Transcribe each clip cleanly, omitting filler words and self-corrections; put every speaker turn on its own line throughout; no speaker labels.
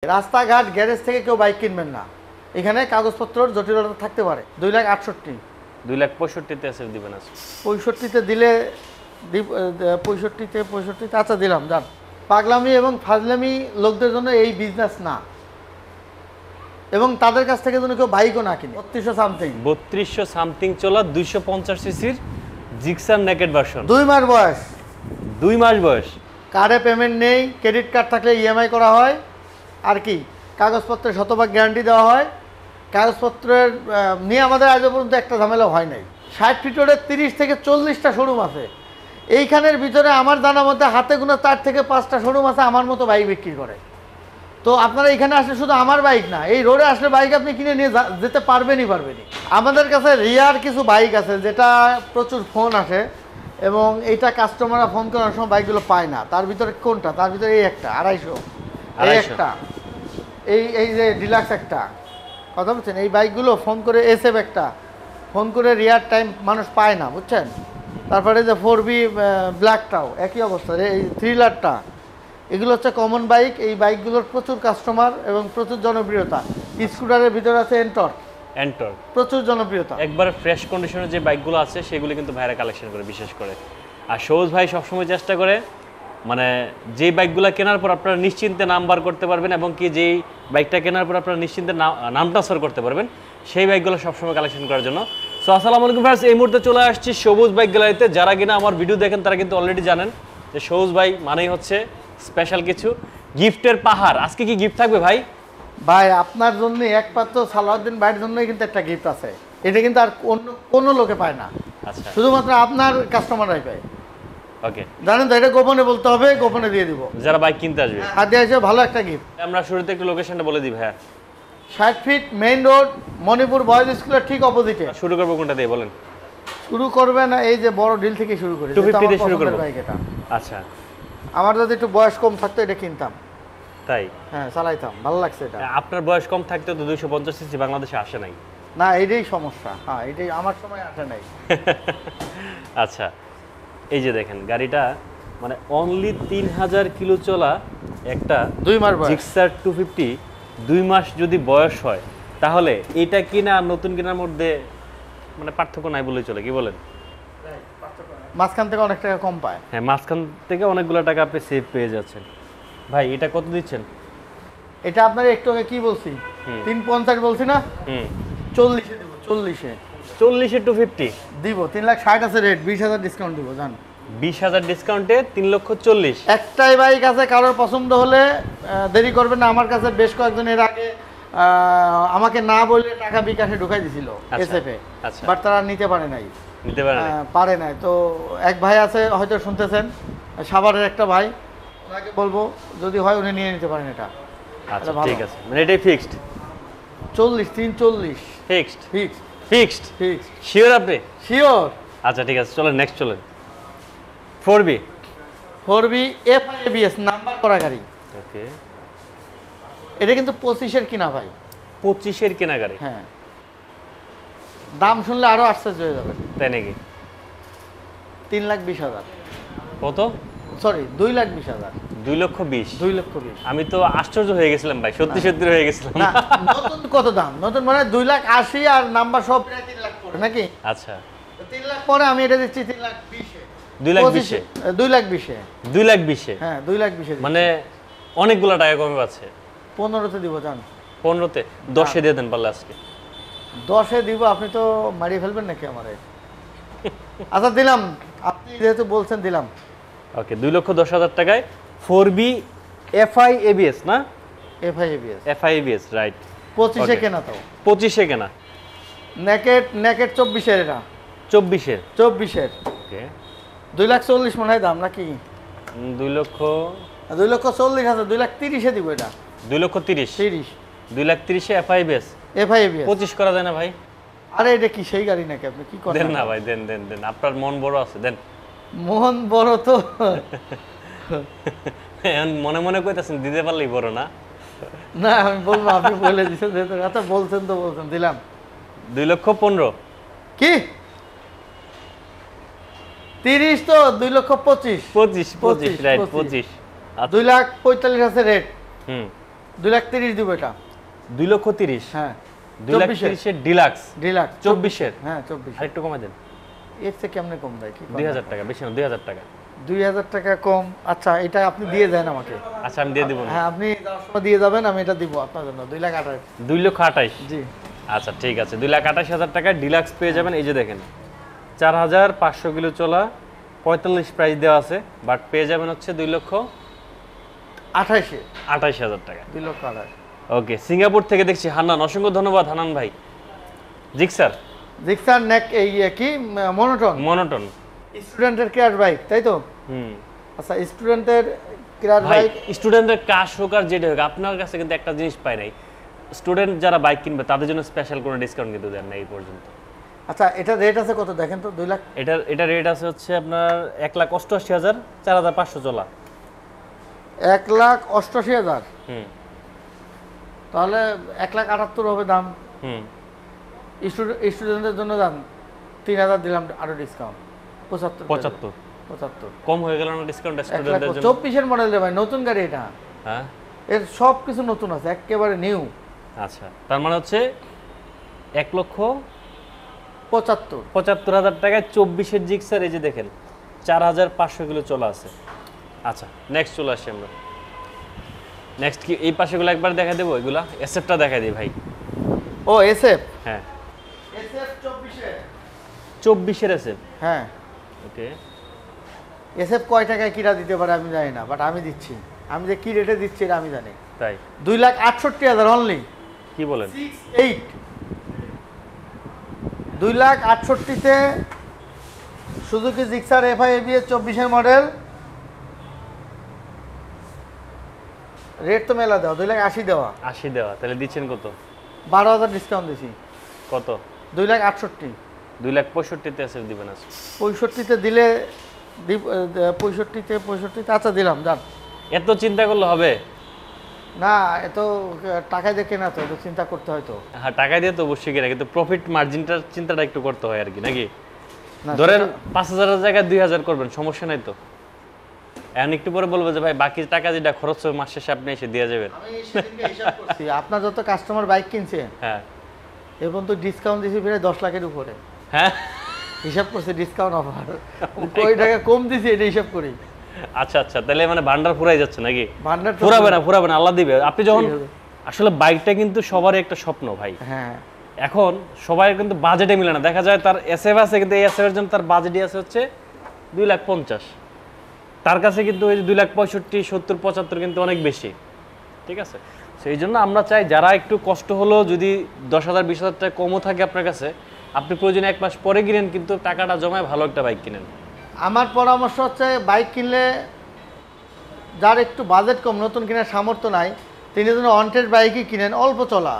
রাস্তাঘাট গ্যারেজ থেকে কেউ বাইক কিনবেন না, এখানে কাগজপত্রের জটিলতা থাকতে পারে। 2,68,000
2,65,000 এসে দিবেন আজকে।
65-তে দিলে 65-তে আচ্ছা দিলাম। যান, পাগলামি এবং ফাজলামি লোকদের জন্য এই বিজনেস না, এবং তাদের কাছ থেকে যেন কেউ বাইকও না কিনে।
3200 সামথিং চলা 250 সিসির জিক্সার নেকেড ভার্সন।
2 মাস বয়স,
2 মাস বয়স।
কার্ডে পেমেন্ট নেই, ক্রেডিট কার্ড থাকলে ইএমআই করা হয়। আর কি, কাগজপত্রের শতভাগ গ্যারান্টি দেওয়া হয়। কাগজপত্রের নিয়ে আমাদের আজ পর্যন্ত একটা ঝামেলা হয় নাই। 60 ফিট রোডের 30 থেকে 40টা শোরুম আছে। এইখানের ভিতরে আমার জানার মধ্যে হাতে গোনা 4 থেকে 5টা শোরুম আছে আমার মতো বাইক বিক্রি করে। তো আপনারা এখানে আসলে শুধু আমার বাইক না, এই রোডে আসলে বাইক আপনি কিনে নিয়ে যেতে পারবেনই। আমাদের কাছে রিয়ার কিছু বাইক আছে যেটা প্রচুর ফোন আসে, এবং এইটা কাস্টমাররা ফোন করার সময় বাইকগুলো পায় না। তার ভিতরে কোনটা? তার ভিতরে এই একটা 250, এই একটা, এই যে ডিলাক্স একটা, কথা বলছেন। এই বাইকগুলো ফোন করে, এসএফ একটা ফোন করে রিয়ার টাইম মানুষ পায় না, বুঝছেন। তারপরে যে 4B ব্ল্যাকটাও একই অবস্থা, এই থ্রিলারটা, এগুলো হচ্ছে কমন বাইক। এই বাইকগুলোর প্রচুর কাস্টমার এবং প্রচুর জনপ্রিয়তা। স্কুটারের ভিতরে আছে এন্টর, প্রচুর জনপ্রিয়তা।
একবারে ফ্রেশ কন্ডিশনের যে বাইকগুলো আছে সেগুলো কিন্তু ভাইরা কালেকশন করে বিশেষ করে। আর সবুজ ভাই সবসময় চেষ্টা করে মানে যেই বাইকগুলো কেনার পর আপনারা নিশ্চিন্তে নাম্বার করতে পারবেন, এবং কি যেই বাইকটা কেনার পর আপনারা নিশ্চিন্তে নাম ট্রান্সফার করতে পারবেন, সেই বাইকগুলো সবসময় কালেকশন করার জন্য। সো আসসালামু আলাইকুম ফ্রেন্ডস, এই মুহূর্তে চলে আসছি সবুজ বাইক গ্যালারিতে। যারা কিনা আমার ভিডিও দেখেন তারা কিন্তু অলরেডি জানেন যে সবুজ ভাই মানেই হচ্ছে স্পেশাল কিছু, গিফটের পাহাড়। আজকে কি গিফট থাকবে ভাই?
ভাই আপনার জন্য একমাত্র সালাউদ্দিন ভাইয়ের জন্যই কিন্তু একটা গিফট আছে। এটা কিন্তু আর কোনো লোকে পায় না,
আচ্ছা,
শুধুমাত্র আপনার কাস্টমাররাই পায়।
ওকে,
জানেন তো, এটা গোপনে বলতে হবে, গোপনে দিয়ে দিব
যারা বাইক কিনতে আসবে।
আর দিয়ে আসবে ভালো একটা গিফট।
আমরা শুরুতে একটু লোকেশনটা বলে দিই ভাইয়া।
60 feet main road, Manipur boys স্কুলের ঠিক অপোজিটে।
শুরু করবো কোনটা দিয়ে বলেন?
শুরু করবে না, এই যে বড় ডিল থেকে শুরু করি,
250 দিয়ে শুরু করব
বাইক এটা।
আচ্ছা,
আমার যদি একটু বয়স কম থাকতো এটা কিনতাম,
তাই?
হ্যাঁ, চালাইতাম, ভালো লাগছে এটা।
আপনার বয়স কম থাকতে তো 250 সিসি বাংলাদেশে আসে নাই।
না, এটাই সমস্যা। হ্যাঁ, এটাই আমার সময় আসে নাই।
আচ্ছা, এই যে দেখেন গাড়িটা মানে অনলি 3000 কিলো চলা একটা
2 মাস বয়স
জিক্সার 250। 2 মাস যদি বয়স হয় তাহলে এটা কিনা আর নতুন কেনার মধ্যে মানে পার্থক্য নাই বলেই চলে, কি বলেন?
মাঝখান থেকে অনেক টাকা কম পায়।
হ্যাঁ, মাঝখান থেকে অনেকগুলো টাকা আপনি সেভ পেয়ে যাচ্ছেন। ভাই এটা কত দিচ্ছেন?
এটা আপনার একটু আগে কি বলছি, 350 বলছি না? 40-এ দিব।
40-এ 250
দিব। 3,60,000 আছে রেট, 20,000 ডিসকাউন্ট দিব। জান,
20,000 ডিসকাউন্টে 3,40,000।
একটাই বাইক আছে, কারোর পছন্দ হলে দেরি করবেন না। আমার কাছে বেশ কয়েকজন এর আগে আমাকে না বলে টাকা বিকাশে ঢুকাই দিছিল এসএফে, বাট তারা নিতে পারে নাই। তো এক ভাই আছে, হয়তো শুনতেছেন, সাভারের একটা ভাই, ওনাকে বলবো যদি হয় উনি নিয়ে নিতে পারেন এটা।
আচ্ছা, ঠিক আছে, মানে এটাই ফিক্সড
40
ফিক্সড শিওর? আপনি
শিওর?
আচ্ছা, ঠিক আছে, চলেন নেক্সট চলেন। 4B
FIABS নাম্বার করা গাড়ি।
ওকে,
এটা কিন্তু 25-এর কিনা ভাই।
25-এর কেনা গাড়ি?
হ্যাঁ, দাম শুনলে আরো আশ্চর্য হয়ে যাবে।
তাই নাকি?
3,20,000।
কত?
সরি, 2,20,000।
2,20,000। আমি তো আশ্চর্য হয়ে গেছিলাম ভাই, সত্যি হয়ে গেছিলাম।
না, নতুন কত দাম? নতুন মানে 2,80,000 আর নাম্বার সব প্রায় 3 লাখ পড়ে নাকি?
আচ্ছা,
3 লাখ পরে আমি এটা দিচ্ছি 3,20,000।
2,20,000?
2,20,000।
2,20,000
হ্যাঁ, 2,20,000
মানে অনেকগুলো টাকা কমে পাচ্ছে।
15-তে দিব। জান,
15-তে 10-এ দিয়ে দেন পারলে আজকে।
10-এ দিব? আপনি তো মারিয়ে ফেলবেন নাকি আমারে? আচ্ছা, দিলাম, আপনি যেহেতু বলছেন দিলাম।
ওকে, 2,10,000 টাকায় 4B FIABS না? FIABS right.
25-এ কেনা তো?
25-এ কেনা।
নেকেট 24-এর এটা।
24-এর?
ওকে, 2,40,000 মনে হয় দাম নাকি? 2,40,000 আছে, 2,30,000-এ দিব এটা।
2,30,000? 2,30,000-এ FIABS 25 করা যায় না ভাই?
আরে এটা কি সেই গাড়ি নাকি? আপনি কি করেন?
দেন না ভাই, দেন। আপনার মন বড় আছে, দেন।
মন বড় তো
মনে মনে কইতাছেন দিতে পারলেই বড় না?
না, আমি বলবো, আপনি বলে দিচ্ছেন যেহেতু। আচ্ছা, বলছেন তো বলছেন, দিলাম।
2,15,000 কি?
30 তো 2,25,000।
25 রাইট, 25।
2,45,000 আছে রেট। 2,30,000 দিব এটা।
2,30,000
হ্যাঁ
2,30,000 ডিলাক্স
ডিলাক্স
24-এর।
হ্যাঁ 24।
আরেকটু কমাই দেন,
এর থেকে কেমনে কম দেয় কি
2,000 টাকা, বেশি না 2,000 টাকা।
2,000 টাকা কম। আচ্ছা এটা আপনি দিয়ে দেন আমাকে।
আচ্ছা আমি দিয়ে দিব না।
হ্যাঁ আপনি যাওয়ার সময় দিয়ে যাবেন, আমি এটা দিব আপনার জন্য 2,28,000।
2,28,000।
জি
আচ্ছা ঠিক আছে, 2,28,000 টাকা ডিলাক্স পেয়ে যাবেন। এই যে দেখেন 4,500 কিলো চলা, 45 প্রাইস দেওয়া আছে, বাট পেয়ে যাবেন হচ্ছে 2,28,000 টাকা।
2,28,000।
ওকে, সিঙ্গাপুর থেকে দেখছি হান্নান, অসংখ্য ধন্যবাদ হান্নান ভাই। জিক্সার
জিক্সার নেক এই কি মনোটন
মনোটন
স্টুডেন্টের ক্র্যাশ বাইক তাই তো?
হুম
আচ্ছা স্টুডেন্টের ক্র্যাশ
ভাই,
বাইক
স্টুডেন্টের কাজ হোক আর যেটা হোক, আপনার কাছে কিন্তু একটা জিনিস পাই নাই, স্টুডেন্ট যারা বাইক কিনবে তাদের জন্য স্পেশাল কোনো ডিসকাউন্ট কিন্তু দেন না এই পর্যন্ত।
আচ্ছা এটা রেট আছে কত দেখেন তো? 2 লাখ।
এটা রেট আছে হচ্ছে আপনার 1,88,000, 4,500 চলা।
1,88,000।
হুম
তাহলে 1,78,000 হবে দাম।
হুম
স্টুডেন্টের জন্য দাম 3,000 দিলাম আরো ডিসকাউন্ট। 75 75
কম হয়ে গেল না ডিসকাউন্ট স্টুডেন্টদের জন্য?
24-এর মডেল রে ভাই, নতুন গাড়ি এটা।
হ্যাঁ
এর সব কিছু নতুন আছে, একেবারে নিউ।
আচ্ছা, তার মানে হচ্ছে
75
1,75,000 টাকায় 24-এর জিক্সার। এই যে দেখেন 4,500 কিলো চলা আছে। আচ্ছা নেক্সট চলে আসি আমরা। নেক্সট কি এই পাশেগুলো একবার দেখা দেবো? এগুলা এসএফটা দেখা দিই ভাই।
ও এসএফ।
হ্যাঁ
এসএফ
24-এর এসএফ।
হ্যাঁ
ওকে,
এসএফ কয় টাকায় কিরা দিতে পারে আমি জানি না, বাট আমি দিচ্ছি। আমি যে কি রেটে দিচ্ছি এটা আমি জানি।
তাই?
2,68,000 অনলি।
কি বলেন?
2,68,000-তে সুজুকি জিক্সার এফআই এবিএস 24-এর মডেল। রেট তো মেলা দেওয়া, 2,80,000 দেওয়া।
80 দেওয়া, তাহলে দিচ্ছেন কত?
12,000 ডিসকাউন্ট দিছি।
কত?
2,68,000।
2,65,000-তে এসএফ দিবেন আজকে?
65-তে দিলে 65-তে আচ্ছা দিলাম যান।
এত চিন্তা করলে হবে
না এত টাকা দিয়ে কেনা তো, এত চিন্তা করতে হয় তো।
হ্যাঁ, টাকা দিয়ে তো অবশ্যই কেনা, কিন্তু প্রফিট মার্জিনটার চিন্তাটা একটু করতে হয় আর কি, নাকি?
না,
ধরেন
সেটা-
5,000-এর জায়গায় 2,000 করবেন, সমস্যা নাই তো। এখন একটু পরে বলবো যে ভাই বাকি টাকা যেটা খরচ হবে মাস শেষে আপনি এসে দিয়ে যাবেন।
আমি সেদিনকে হিসাব করছি, আপনার যত কাস্টমার বাইক কিনছে
হ্যাঁ
এবং তো ডিসকাউন্ট দিছি প্রায় 10 লাখের উপরে।
হ্যাঁ
হিসাব করছি ডিসকাউন্ট অফার কয় টাকা কম দিছি এটা হিসাব করি।
আচ্ছা আচ্ছা, তাহলে মানে ভান্ডার ফুরাই যাচ্ছে নাকি?
ভান্ডার তো-
ফুরাবে না, আল্লাহ দিবে। আপনি যখন
ঠিক আছে।
আসলে বাইকটা কিন্তু সবারই একটা স্বপ্ন ভাই।
হ্যাঁ
এখন সবাই কিন্তু বাজেটে মিলে না, দেখা যায় তার এসএফ আছে কিন্তু এই এসএফ এর জন্য তার বাজেটই আছে হচ্ছে 2,50,000, তার কাছে কিন্তু ওই 2,65,000, 70, 75 কিন্তু অনেক বেশি। ঠিক আছে, সেই জন্য আমরা চাই যারা একটু কষ্ট হলেও যদি 10,000, 20,000 টাকা কমও থাকে আপনার কাছে, আপনি প্রয়োজনে 1 মাস পরে কিনেন, কিন্তু টাকাটা জমায় ভালো একটা বাইক কিনেন।
আমার পরামর্শ হচ্ছে বাইক কিনলে যার একটু বাজেট কম, নতুন কেনার সামর্থ্য নাই, তিনি যেন ওয়ান্টেড বাইকই কিনেন, অল্প চলা।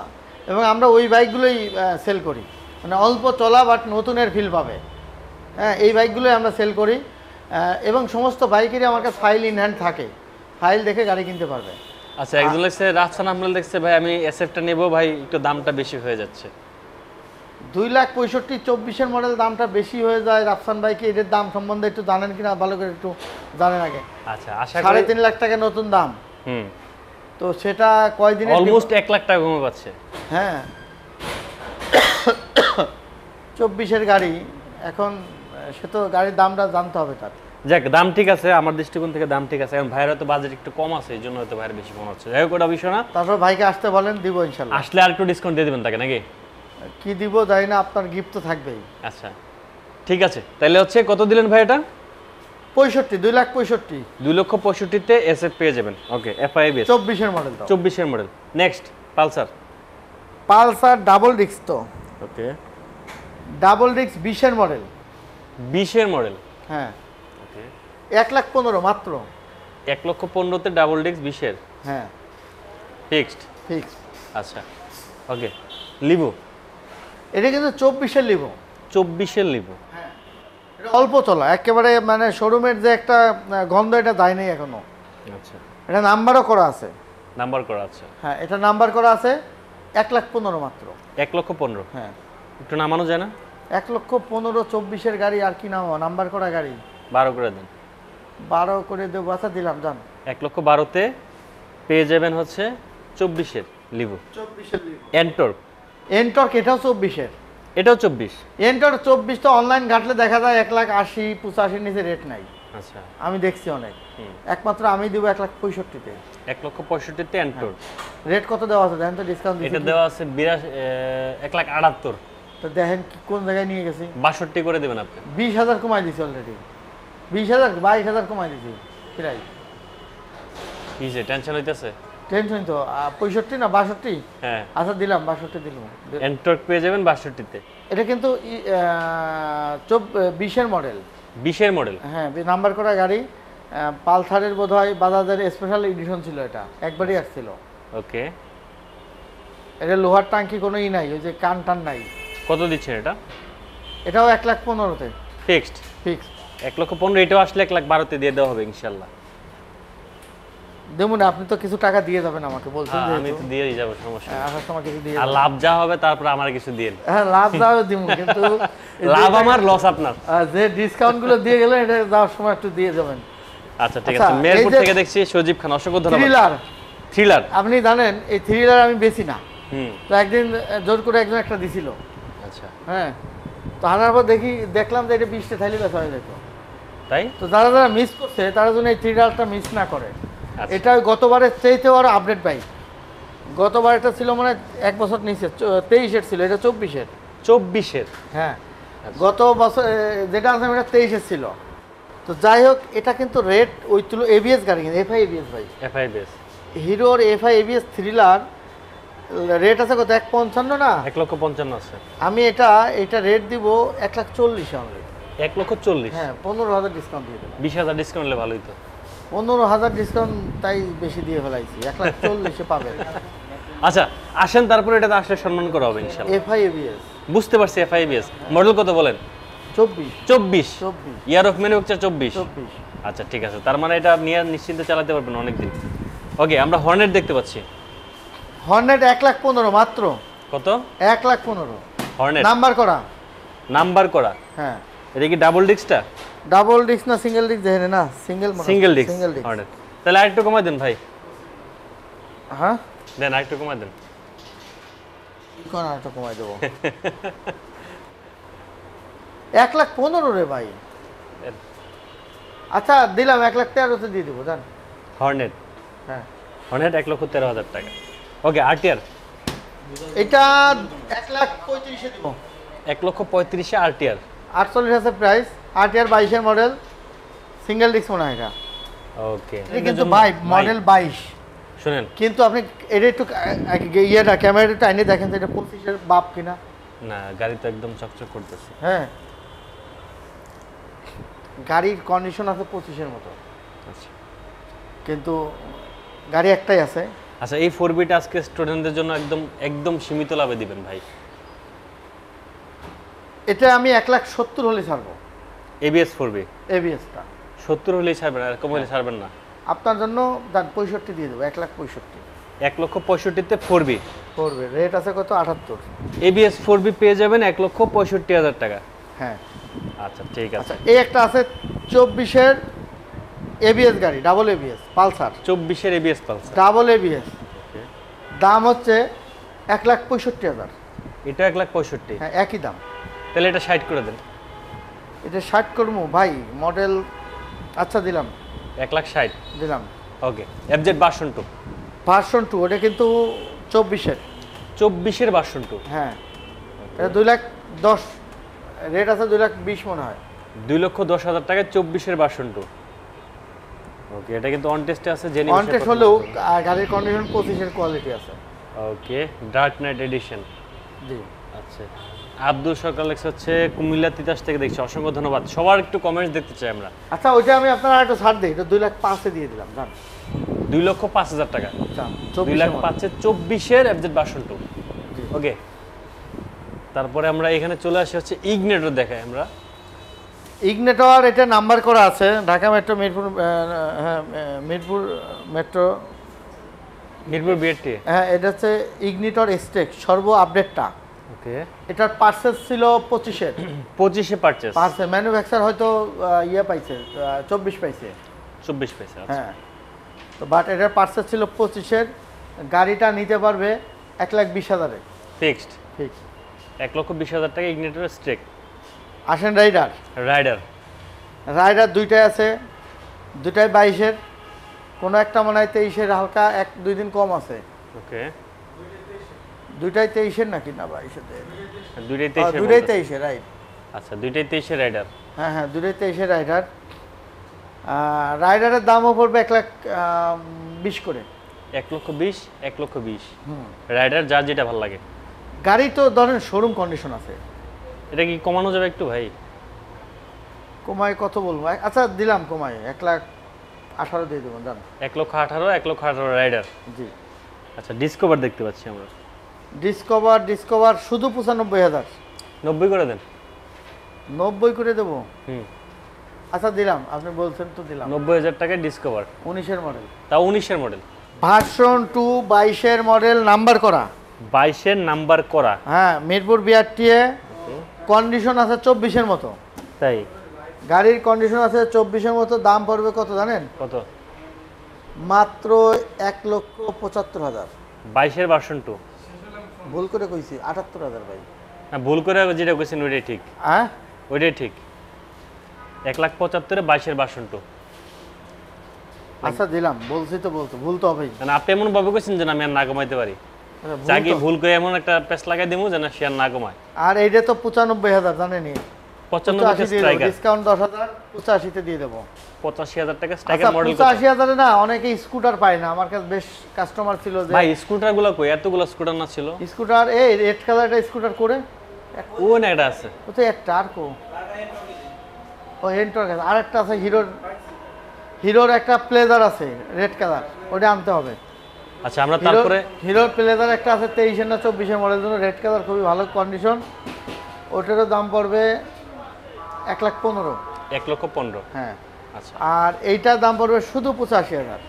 এবং আমরা ওই বাইকগুলোই সেল করি, মানে অল্প চলা বাট নতুনের ফিল পাবে। হ্যাঁ এই বাইকগুলোই আমরা সেল করি। এবং সমস্ত বাইকেরই আমার কাছে ফাইল ইন হ্যান্ড থাকে, ফাইল দেখে গাড়ি কিনতে পারবে।
আচ্ছা, একজন লাগছে রাফসান আমরাল দেখছে ভাই আমি এসএফটা নেব ভাই, একটু দামটা বেশি হয়ে যাচ্ছে।
2,65,000 24-এর মডেল দামটা বেশি হয়ে যায়। রাফসান বাইকে এটার দাম সম্বন্ধে একটু জানেন কিনা ভালো করে একটু জানেন আগে।
আচ্ছা, আশা করি
3.5 লাখ টাকা নতুন দাম।
হুম,
তো সেটা কয়দিনে
অলমোস্ট 1 লাখ টাকা কমে পাচ্ছে।
হ্যাঁ 24-এর গাড়ি এখন, সে তো গাড়ির দামটা জানতে হবে তার।
যাক, দাম ঠিক আছে, আমার দৃষ্টিকোণ থেকে দাম ঠিক আছে। এখন ভাইয়ের হয়তো বাজেট একটু কম আছে, এই জন্য হয়তো ভাইয়ের বেশি মনে হচ্ছে। যাই হোক, ওটা বিষয় না।
তারপর ভাইকে আসতে বলেন, দিব ইনশাল্লাহ।
আসলে আর একটু ডিসকাউন্ট দিয়ে দিবেন তাকে নাকি?
কি দিব জানি না, আপনার গিফট তো থাকবেই।
আচ্ছা ঠিক আছে, তাহলে হচ্ছে কত দিলেন ভাই এটা?
65, 2,65,000
2,65,000-তে এসএফ পেয়ে যাবেন। ওকে, এফআইবিএস
24-এর মডেল তো।
24-এর model. Next Pulsar.
Pulsar double disc তো,
ওকে,
ডাবল ডিস্ক 20-এর মডেল।
20-এর মডেল।
হ্যাঁ
ওকে,
1,15,000 মাত্র।
1,15,000-তে ডাবল ডিস্ক 20-এর
হ্যাঁ
ফিক্সড।
ফিক্স।
আচ্ছা ওকে, লিভো।
এটা কিন্তু 24-এর লিভ।
24-এর লিভো।
হ্যাঁ এটা অল্প চলা, একেবারে মানে শোরুমের যে একটা গন্ধ, এটা দেয় নাই এখনো।
আচ্ছা,
এটা নাম্বারও করা আছে।
নাম্বার করা আছে?
হ্যাঁ এটা নাম্বার করা আছে। 1,15,000 মাত্র।
1,15,000।
হ্যাঁ
একটু নামানো যায় না?
1,15,000 24-এর গাড়ি আর কি নাম, নাম্বার করা গাড়ি।
12 করে দেন।
12 করে দেবো। আচ্ছা দিলাম, যান।
1,12,000-তে পেয়ে যাবেন হচ্ছে 24-এর লিভো,
24-এর
এন্টর্ক,
এনটর্ক এটাও 24-এর,
এটাও 24।
এনটর্ক 24 তো অনলাইন ঘাটলে দেখা যায় 1,80,85 নিচে রেট নাই,
আচ্ছা,
আমি দেখছি অনেক। একমাত্র আমি দিব 1,65,000-তে।
1,65,000-তে এন্টর্ক।
রেট কত দেওয়া আছে দেখেন তো, ডিসকাউন্ট
এটা
দিচ্ছি
দেওয়া আছে 1,78,000।
তো দেখেন কোন জায়গায় নিয়ে গেছি।
62 করে দেবেন আপনি।
20,000 কমাই দিছি অলরেডি, 20,000 22,000 কমাই দিছি প্রায়।
কি যে টেনশন হইতেছে?
টেনশন তো 65 না 62?
হ্যাঁ,
আচ্ছা দিলাম 62 দিলাম।
এন্টর্ক পেয়ে যাবেন 62-তে।
এটা কিন্তু 20-এর মডেল,
20-এর মডেল।
হ্যাঁ নাম্বার করা গাড়ি। পালসারের বোধহয় বাজাজের স্পেশাল এডিশন ছিল, এটা একবারই আসছিল।
ওকে,
এটা লোহার টাঙ্কি কোনো নাই, ওই যে কান টান নাই।
কত দিচ্ছেন এটা?
এটাও 1,15,000-তে
ফিক্সড।
ফিক্স।
1,15,000, এটাও আসলে 1,12,000-তে দিয়ে দেওয়া হবে ইনশাল্লাহ।
দেখুন আপনি তো কিছু টাকা দিয়ে যাবেন আমাকে, বলছেন
হ্যাঁ,
যে
আমি তো দিয়েই যাবো, সমস্যা নেই।
আসার সময় কিছু দিয়ে
আর লাভ যা হবে তারপর আমার কিছু দিয়েন।
হ্যাঁ লাভ দাও দিব, কিন্তু
লাভ আমার, লস আপনার।
যে ডিসকাউন্ট গুলো দিয়ে গেলেন এটা যাওয়ার সময় একটু দিয়ে যাবেন।
আচ্ছা ঠিক
আচ্ছা,
আছে। মেহেরপুর
এই যে
থেকে দেখছি সজীব খান, অসংখ্য ধন্যবাদ।
Thriller,
thriller.
আপনি জানেন এই থ্রিলার আমি বেশি না,
হুম,
তো একদিন জোর করে একজন একটা দিছিল।
আচ্ছা,
হ্যাঁ, তো আনার পর দেখলাম যে এটা 20টা থাইলে বেচা হয়ে যেত।
তাই?
তো যারা যারা মিস করছে তারা যেন এই থ্রিলারটা মিস না করে।
আচ্ছা।
এটা ওই গতবারের চাইতেও আরো আপডেট বাইক। গতবার এটা ছিল মানে 1 বছর নিচে, 23-এর ছিল, এটা 24-এর।
24-এর?
হ্যাঁ, গত বছর যেটা আনছিলাম এটা 23-এর ছিল। তো যাই হোক, এটা কিন্তু রেট ওই তুলো এবিএস গাড়ি, কিন্তু এফআই এবিএস ভাই,
FIBS।
হিরোর এফআই এবিএস থ্রিলার রেট আছে কত, 1,55 না?
1,55,000 আছে।
আমি এটা রেট দিব 1,40,000 অনলি।
1,40,000?
হ্যাঁ, 15,000 ডিসকাউন্ট দিয়ে দেবো।
20,000 ডিসকাউন্ট হলে ভালোই তো।
15,000 ডিসকাউন্ট তাই বেশি দিয়ে ফেলাইছি, 1,40,000 পাবেন।
আচ্ছা আসেন, তারপরে এটাতে আসলে সম্মান করা হবে ইনশাআল্লাহ।
এফআই এবিএস
বুঝতে পারছি, FIBS। মডেল কত বলেন?
24।
24?
24।
Year of manufacture 24?
24।
আচ্ছা ঠিক আছে, তার মানে এটা নিয়ে নিশ্চিন্তে চালাতে পারবেন অনেকদিন। ওকে, আমরা হর্নেট দেখতে পাচ্ছি।
হর্নেট 1,15,000 মাত্র।
কত?
1,15,000
হর্নেট
নাম্বার করা।
নাম্বার করা?
হ্যাঁ।
এটা কি ডাবল ডিস্কটা?
ডাবল ডিস্ক না সিঙ্গেল ডিস্ক দেখেন না? Single
single disc
single disc.
Hornet. তাহলে আরেকটু কমাই দেন ভাই।
হ্যাঁ,
দেন আরেকটু কমাই দেন।
কোন আরেকটা কমাই দেবো? 1,15,000 রে ভাই। আচ্ছা দিলাম 1,13,000-তে দিয়ে দেবো, জান।
হর্নেট,
হ্যাঁ,
হর্নেট 1,13,000 টাকা। Okay, RTR?
এটা 1,35,000-এ দেবো।
1,35,000-এ আরটিআর?
48 আছে প্রাইস। আরটিআর 22-এর মডেল, সিঙ্গেল ডিস্ক মনে হয় এটা।
ওকে,
এটা কিন্তু ভাই মডেল 22,
শুনেন,
কিন্তু আপনি এটা একটু ইয়েটা ক্যামেরাটা টাইনে দেখেন তো এটা 25-এর বাপ কিনা।
না গাড়ি তো একদম চকচক করতেছে।
হ্যাঁ, গাড়ির কন্ডিশন আছে 25-এর মতো,
আচ্ছা
কিন্তু গাড়ি একটাই আছে।
আচ্ছা, এই 4বিটা আজকে স্টুডেন্টদের জন্য একদম একদম সীমিত লাভে দিবেন ভাই।
এটা আমি 1,70,000 হলে ছাড়বো।
ABS 4বি
এবিএসটা
70 হলেই ছাড়বেন, আর কম হলে ছাড়বেন না?
আপনার জন্য 65 দিয়ে দেবো, 1,65,000
1,65,000-তে 4বি
পড়বে। রেট আছে কত, 78।
ABS 4বি পেয়ে যাবেন 1,65,000 টাকা।
হ্যাঁ,
আচ্ছা ঠিক আছে।
আচ্ছা এই একটা আছে 24-এর এবিএস গাড়ি, ডাবল এবিএস পালসার,
24-এর ABS পালসার,
ডাবল এবিএস, দাম হচ্ছে 1,65,000।
এটা 1,65,000?
হ্যাঁ, একই দাম।
তাহলে এটা 60 করে দেন।
এটা 60 করবো ভাই, মডেল। আচ্ছা দিলাম,
1,60,000
দিলাম।
ওকে, FZ ভার্সন 2?
ভার্সন 2, ওটা কিন্তু 24-এর।
24-এর ভার্সন 2?
হ্যাঁ, এটা 2,10,000 রেট আছে, 2,20,000 মনে হয়।
2,10,000 টাকায় 24-এর ভার্সন 2। ওকে, এটা কিন্তু অন টেস্টে আছে, জেনে
অন টেস্ট হলেও গাড়ির কন্ডিশন 25-এর কোয়ালিটি আছে।
ওকে, ডার্ক নাইট এডিশন।
জি,
আচ্ছা, আব্দুল সরকার লেখছে হচ্ছে কুমিল্লা তিতাস থেকে দেখছি, অসংখ্য ধন্যবাদ। সবার একটু কমেন্টস দেখতে চাই আমরা।
আচ্ছা ওইটা আমি আপনার একটু ছাড় দিই, এটা 2,05,000-এ দিয়ে দিলাম, জান।
2,05,000 টাকা?
আচ্ছা,
2,05,000 24-এর FZ ভার্সন 2।
জি।
ওকে, তারপরে আমরা এখানে চলে আসি হচ্ছে ইগনেটর দেখাই আমরা।
ইগনেটর এটা নাম্বার করা আছে, ঢাকা মেট্রো, মিরপুর, হ্যাঁ মিরপুর মেট্রো,
মিরপুর বিআরটি।
হ্যাঁ এটা হচ্ছে ইগনিটর স্টেক সর্ব আপডেটটা।
ওকে,
এটার পার্সেস ছিল 25-এর।
25-এ পারচেজ?
পার্সেল ম্যানুফ্যাকচার হয়তো ইয়ে পাইছে, 24 পাইছে।
24 পয়সা।
হ্যাঁ, তো বাট এটার পার্সেস ছিল 25-এর। গাড়িটা নিতে পারবে 1,20,000-এ
ফিক্সড
ঠিক।
1,20,000 টাকা ইগনিটর স্ট্রেক।
আসেন রাইডার।
রাইডার
রাইডার দুইটাই আছে, দুটাই 22-এর, কোনো একটা মনে হয় 23-এর, হালকা 1-2 দিন কম আছে।
ওকে,
দুইটাই 23-এর নাকি না 22-এর?
দুইটাই
দুইটাই
23
23-এর রাইড।
আচ্ছা, দুইটাই 23 রাইডার।
হ্যাঁ হ্যাঁ, দুটোই 23-এর রাইডার। রাইডারের দামও পড়বে 1,20,000 করে।
1,20,000, 1,20,000 রাইডার, যার যেটা ভালো লাগে।
গাড়ি তো ধরেন শোরুম কন্ডিশন আছে।
এটা কি কমানো যাবে একটু ভাই?
কমায় কত বলবো? আচ্ছা দিলাম কমায় 1,18,000 দিয়ে দেবো, জান।
1,18,000, 1,18,000 রাইডার।
জি।
আচ্ছা, ডিসকভার দেখতে পাচ্ছি আমরা।
ডিসকভার শুধু 95,000।
90 করে দেন।
90 করে দেবো?
হুম,
আচ্ছা দিলাম, আপনি বলছেন তো দিলাম।
90,000 টাকায় ডিসকভার,
19-এর মডেল।
তাও 19-এর মডেল।
ভার্সন 2 22-এর মডেল, নাম্বার করা।
22-এর নাম্বার করা।
হ্যাঁ, মিরপুর বিআরটিএ, কন্ডিশন আছে 24-এর মতো।
তাই?
গাড়ির কন্ডিশন আছে 24-এর মতো। দাম পড়বে কত জানেন?
কত?
মাত্র 1,75,000।
22-এর ভার্সন 2।
ভুল করে কইছি 78,000 ভাই।
না, ভুল করে যেটা কইছেন ওইটাই ঠিক।
হ্যাঁ,
ওইটাই ঠিক। 1,75,000-এ 22-এর ভার্সন 2।
আচ্ছা দিলাম, বলছি তো ভুল তো হবেই।
মানে আপনি এমন ভাবে কইছেন যে আমি আর না কমাইতে পারি,
আচ্ছা, ভুল
যাকে
তো।
ভুল করে এমন একটা পেস লাগাই দেবো যেন সে আর না কমায়।
আর এইটা তো 95,000 জানেনই।
95 স্ট্রাইকার,
ডিসকাউন্ট 10,000, 85-তে দিয়ে দেবো।
85,000 টাকা
আচ্ছা,
স্ট্রাইকার মডেল।
85,000-এ না, অনেকে স্কুটার পায় না। আমার কাছে বেশ কাস্টমার ছিল যে
ভাই স্কুটার গুলো কই? এতগুলো স্কুটার না ছিল?
স্কুটার, এই রেড কালারটা স্কুটার করে
ও না, এটা আছে।
ও তো একটা, আর কো ও এন্টর গেছে। আর একটা আছে হিরোর একটা প্লেজার আছে রেড কালার, ওটা আনতে হবে।
আচ্ছা, আমরা তারপরে
হিরোর প্লেজার একটা আছে 23-এর না 24-এর মডেল, জন্য রেড কালার, খুবই ভালো কন্ডিশন। ওটারও দাম পড়বে 1,15,000।
1,15,000।
হ্যাঁ।
আচ্ছা,
আর এইটার দাম পড়বে শুধু 85,000।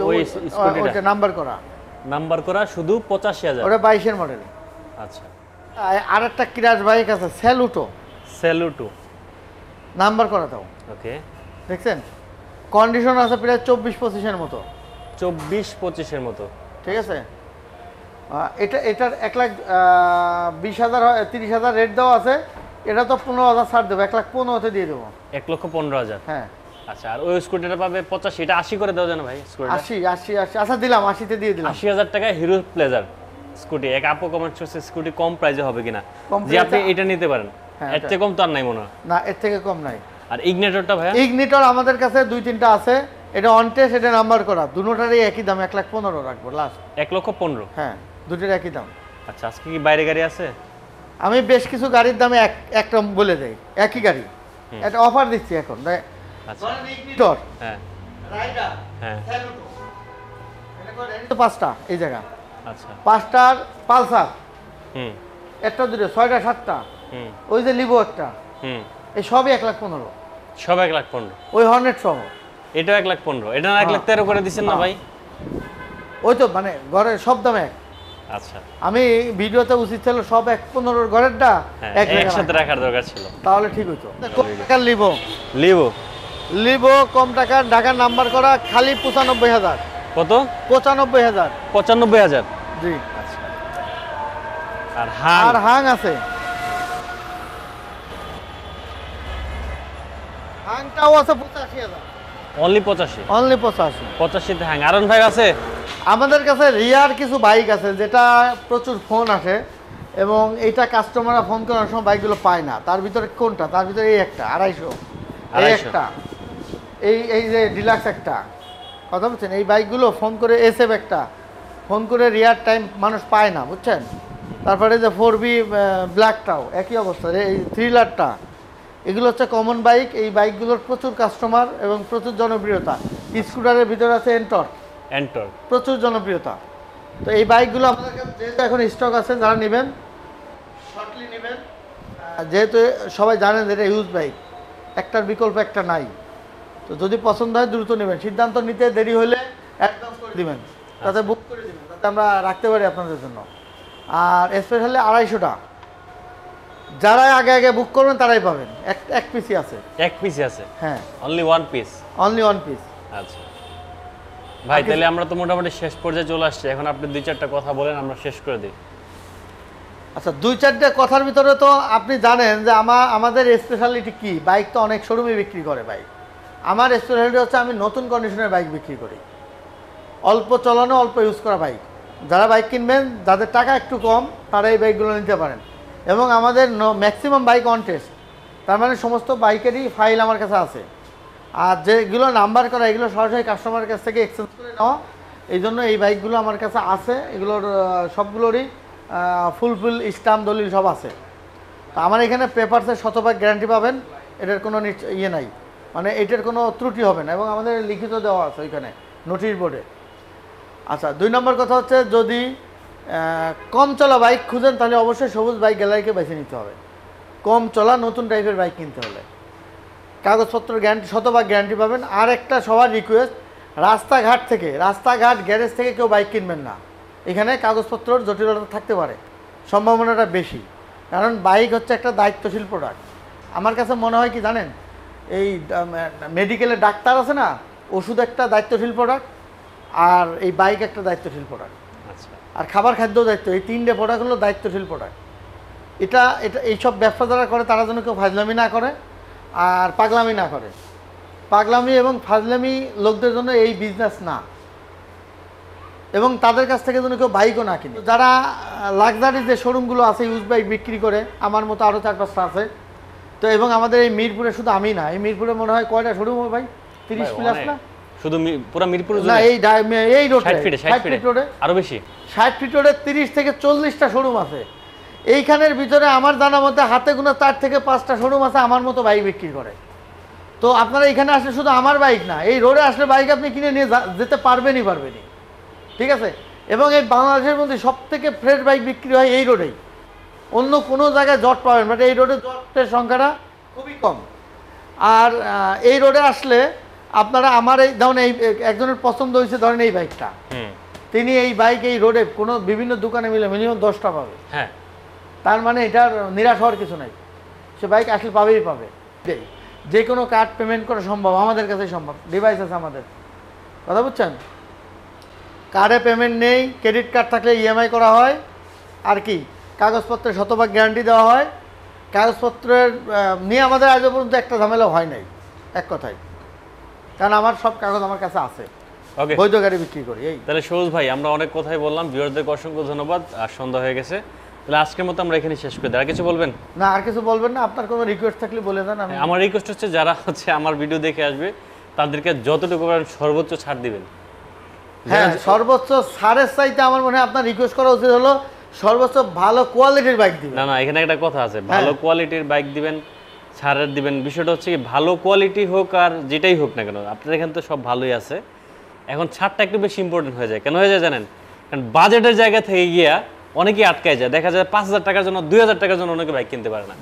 ওই স্কুটিটা?
ওইটা নাম্বার করা।
নাম্বার করা শুধু 85,000।
ওটা 22-এর মডেল।
আচ্ছা,
আর একটা ক্রাশ বাইক আছে স্যালুটো,
সেলুটো।
নাম্বার করা দাও।
ওকে,
দেখছেন কন্ডিশন আছে প্রায় 24-25-এর মতো।
24-25-এর মতো।
ঠিক আছে। এটার 1,20,000 30,000 রেট দেওয়া আছে। এটা তো 15,000 ছাড় দেবো, 1,15,000-তে দিয়ে দেবো।
1,15,000।
হ্যাঁ।
আচ্ছা, আর ওই স্কুটিটা পাবে 85, এটা 80 করে দেওয়া যায় না ভাই স্কুটিটা?
80। আচ্ছা দিলাম, 80-তে দিয়ে দিলাম।
80,000 টাকায় হিরো প্লেজার স্কুটি। এক আপু কমেন্ট করছে স্কুটি কম প্রাইসে হবে কিনা,
কম
যে আপনি
price-এ-
এটা নিতে পারেন।
হ্যাঁ,
এর থেকে কম তো আর নাই মনে হয়।
না, এর থেকে কম নাই।
আর ইগনিটরটা ভাইয়া?
ইগনিটর আমাদের কাছে 2-3টা আছে। এটা অন টেস্ট, এটা নাম্বার করা। দুটোটারই একই দাম, 1,15,000 রাখবো লাস্ট।
1,15,000।
হ্যাঁ, দুটোর একই দাম।
আচ্ছা, আজকে কি বাইরে গাড়ি আছে?
আমি বেশ কিছু গাড়ির দামে একটা বলে দেই, একই গাড়ি। একটা অফার দিচ্ছি এখন।
আচ্ছা,
ইগনিটর,
হ্যাঁ
রাইডার,
হ্যাঁ,
স্যালুটো, এটা করে তো 5টা এই জায়গা।
আচ্ছা,
5টার পালসার,
হুম
একটা দুটো, 6টা 7টা,
হুম
ওই যে লিভো একটা,
হুম,
এই সবই 1,15,000।
সব 1,15,000।
ওই হর্নেট সহ।
এটাও 1,15,000। এটা না 1,13,000 করে দিচ্ছেন না ভাই?
ওই তো মানে ঘরের সব দাম এক।
আচ্ছা,
আমি ভিডিওতে উচিত ছিল সব 1,15,000 ঘরেরটা
হ্যাঁ,
এক জায়গায়
একসাথে
রাখা।
রাখার দরকার ছিল,
তাহলে ঠিক হইতো। কম টাকার লিভো,
লিভো।
লিভো কম টাকার, ঢাকার নাম্বার করা, খালি 95,000।
কত?
95,000।
95,000।
জি।
আচ্ছা, আর হাং?
আর হাং আছে, হাংটাও আছে 85,000।
অনলি 85?
অনলি 85।
85-তে হাং। আরন ভাই আছে?
আমাদের কাছে রিয়ার কিছু বাইক আছে যেটা প্রচুর ফোন আসে, এবং এইটা কাস্টমাররা ফোন করার সময় বাইকগুলো পায় না। তার ভিতরে কোনটা? তার ভিতরে এই একটা 250, এই
250
একটা, এই যে ডিলাক্স একটা, কথা বলছেন। এই বাইকগুলো ফোন করে, এসএফ একটা ফোন করে রিয়ার টাইম মানুষ পায় না, বুঝছেন। তারপরে যে 4B ব্ল্যাকটাও একই অবস্থা, এই থ্রিলারটা, এগুলো হচ্ছে কমন বাইক। এই বাইকগুলোর প্রচুর কাস্টমার এবং প্রচুর জনপ্রিয়তা। স্কুটারের ভিতরে আছে
এন্টর।
প্রচুর জনপ্রিয়তা। তো এই বাইকগুলো আমাদের কাছে যেহেতু এখন স্টক আছে, যারা নেবেন শর্টলি নেবেন। যেহেতু সবাই জানেন যে এটা ইউজ বাইক, একটার বিকল্প একটা নাই। তো যদি পছন্দ হয় দ্রুত নেবেন। সিদ্ধান্ত নিতে দেরি হলে অ্যাডভান্স করে দিবেন, তাতে বুক করে দিবেন, তাতে আমরা রাখতে পারি আপনাদের জন্য। আর স্পেশালি 250টা যারা আগে আগে বুক করবেন তারাই পাবেন। এক পিসই আছে।
এক পিসই আছে?
হ্যাঁ,
only one piece?
Only one piece.
আচ্ছা, ভাই তাহলে আমরা তো মোটামুটি শেষ পর্যায়ে চলে আসছি, এখন আপনি 2-4টা কথা বলেন আমরা শেষ করে দিই।
আচ্ছা, 2-4টা কথার ভিতরে তো আপনি জানেন যে আমাদের স্পেশালিটি কি, বাইক তো অনেক শোরুমে বিক্রি করে বাইক। আমার স্পেশালিটি হচ্ছে আমি নতুন কন্ডিশনের বাইক বিক্রি করি, অল্প চলানো অল্প ইউজ করা বাইক। যারা বাইক কিনবেন, যাদের টাকা একটু কম, তারা এই বাইকগুলো নিতে পারেন। এবং আমাদের ম্যাক্সিমাম বাইক অন টেস্ট, তার মানে সমস্ত বাইকেরই ফাইল আমার কাছে আছে। আর যেগুলো নাম্বার করা, এগুলো সরাসরি কাস্টমারের কাছ থেকে এক্সচেঞ্জ করে নেওয়া, এই জন্য এই বাইকগুলো আমার কাছে আছে। এগুলোর সবগুলোরই ফুল স্টাম্প দলিল সব আছে। তো আমার এখানে পেপারসের শতভাগ গ্যারান্টি পাবেন, এটার কোনো ইয়ে নাই, মানে এটার কোনো ত্রুটি হবে না। এবং আমাদের লিখিত দেওয়া আছে ওইখানে নোটিশ বোর্ডে। আচ্ছা, 2 নম্বর কথা হচ্ছে, যদি কম চলা বাইক খুঁজেন তাহলে অবশ্যই সবুজ বাইক গ্যালারিকে বেছে নিতে হবে। কম চলা নতুন টাইপের বাইক কিনতে হলে কাগজপত্র গ্যারান্টি, শতভাগ গ্যারান্টি পাবেন। আর একটা সবার রিকোয়েস্ট, রাস্তাঘাট গ্যারেজ থেকে কেউ বাইক কিনবেন না। এখানে কাগজপত্রের জটিলতা থাকতে পারে, সম্ভাবনাটা বেশি। কারণ বাইক হচ্ছে একটা দায়িত্বশীল প্রোডাক্ট। আমার কাছে মনে হয় কি জানেন, এই মেডিকেলে ডাক্তার আছে না, ওষুধ একটা দায়িত্বশীল প্রোডাক্ট, আর এই বাইক একটা দায়িত্বশীল প্রোডাক্ট।
আচ্ছা,
আর খাবার খাদ্য দায়িত্ব, এই 3টে প্রোডাক্ট হলো দায়িত্বশীল প্রোডাক্ট। এটা এইসব ব্যবসা যারা করে তারা যেন কেউ ফাজলামি না করে আর পাগলামি না করে। পাগলামি এবং ফাজলামি লোকদের জন্য এই বিজনেস না, এবং তাদের কাছ থেকে যেন কেউ বাইকও না কিনে। যারা লাক্সারি যে শোরুমগুলো আছে ইউজ বাইক বিক্রি করে, আমার মতো আরও 4-5টা আছে। তো এবং আমাদের এই মিরপুরে শুধু আমি না, এই মিরপুরে মনে হয় কয়টা শোরুম হবে ভাই, 30 প্লাস না?
শুধু পুরো মিরপুর
না, এই রোডে
60 ফিট রোডে আরো বেশি,
60 ফিট রোডে 30 থেকে 40টা শোরুম আছে। এইখানের ভিতরে আমার জানা মধ্যে হাতে গোনা 4 থেকে 5টা শোরুম আছে আমার মতো বাইক বিক্রি করে। তো আপনারা এখানে আসলে শুধু আমার বাইক না, এই রোডে আসলে বাইক আপনি কিনে নিয়ে যেতে পারবেনই। ঠিক আছে? এবং এই বাংলাদেশের মধ্যে সবথেকে ফ্রেশ বাইক বিক্রি হয় এই রোডেই, অন্য কোনো জায়গায় জট পাবেন, বাট এই রোডে জটের সংখ্যাটা খুবই কম। আর এই রোডে আসলে আপনারা আমার এই ধরেন, এই একজনের পছন্দ হয়েছে ধরেন এই বাইকটা, তিনি এই বাইক এই রোডে কোনো বিভিন্ন দোকানে মিলে মিনিমাম 10টা পাবে।
হ্যাঁ,
তার মানে এটার নিরাশ হওয়ার কিছু নাই, সে বাইক আসলে পাবে। যে কোনো কার্ড পেমেন্ট করা সম্ভব, আমাদের কাছেই সম্ভব, ডিভাইস আছে আমাদের। কথা বুঝছেন? কার্ডে পেমেন্ট নেই, ক্রেডিট কার্ড থাকলে ইএমআই করা হয়। আর কি, কাগজপত্রের শতভাগ গ্যারান্টি দেওয়া হয়। কাগজপত্রের নিয়ে আমাদের আজ পর্যন্ত একটা ঝামেলা হয় নাই, এক কথায়। কারণ আমার সব কাগজ আমার কাছে আছে,
ওকে,
বৈধ গাড়ি বিক্রি করি। এই
তাহলে সবুজ ভাই, আমরা অনেক কথাই বললাম, ভিউয়ারদেরকে অসংখ্য ধন্যবাদ। আর সন্ধ্যা হয়ে গেছে, তাহলে আজকের মতো আমরা এখানে শেষ করে দিই। আর কিছু বলবেন?
না, আর কিছু বলবেন না। আপনার কোনো রিকোয়েস্ট থাকলে বলে দেন।
আমার রিকোয়েস্ট হচ্ছে, যারা আমার ভিডিও দেখে আসবে তাদেরকে যতটুকু পারেন সর্বোচ্চ ছাড় দিবেন।
হ্যাঁ, সর্বোচ্চ ছাড়ের চাইতে আমার মনে হয় আপনার রিকোয়েস্ট করা উচিত হলো সর্বোচ্চ ভালো কোয়ালিটির বাইক দিবেন।
না, এখানে একটা কথা আছে, ভালো কোয়ালিটির বাইক দিবেন, ছাড়ের দিবেন। বিষয়টা হচ্ছে কি, ভালো কোয়ালিটি হোক আর যেটাই হোক না কেন, আপনার এখানে তো সব ভালোই আছে। এখন ছাড়টা একটু বেশি ইম্পর্টেন্ট হয়ে যায়। কেন হয়ে যায় জানেন? কারণ বাজেটের জায়গা থেকে গিয়া অনেকেই আটকায় যায়। দেখা যায় 5,000 টাকার জন্য, 2,000 টাকার জন্য অনেকে বাইক কিনতে পারে না।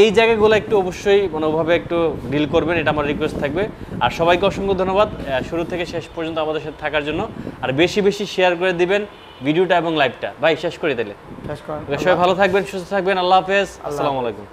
এই জায়গাগুলো একটু অবশ্যই ওভাবে একটু ডিল করবেন, এটা আমার রিকোয়েস্ট থাকবে। আর সবাইকে অসংখ্য ধন্যবাদ শুরু থেকে শেষ পর্যন্ত আমাদের সাথে থাকার জন্য। আর বেশি বেশি শেয়ার করে দিবেন ভিডিওটা এবং লাইভটা। ভাই শেষ করি তাহলে।
শেষ করেন।
সবাই ভালো থাকবেন, সুস্থ থাকবেন। আল্লাহ হাফেজ, আসসালামু আলাইকুম।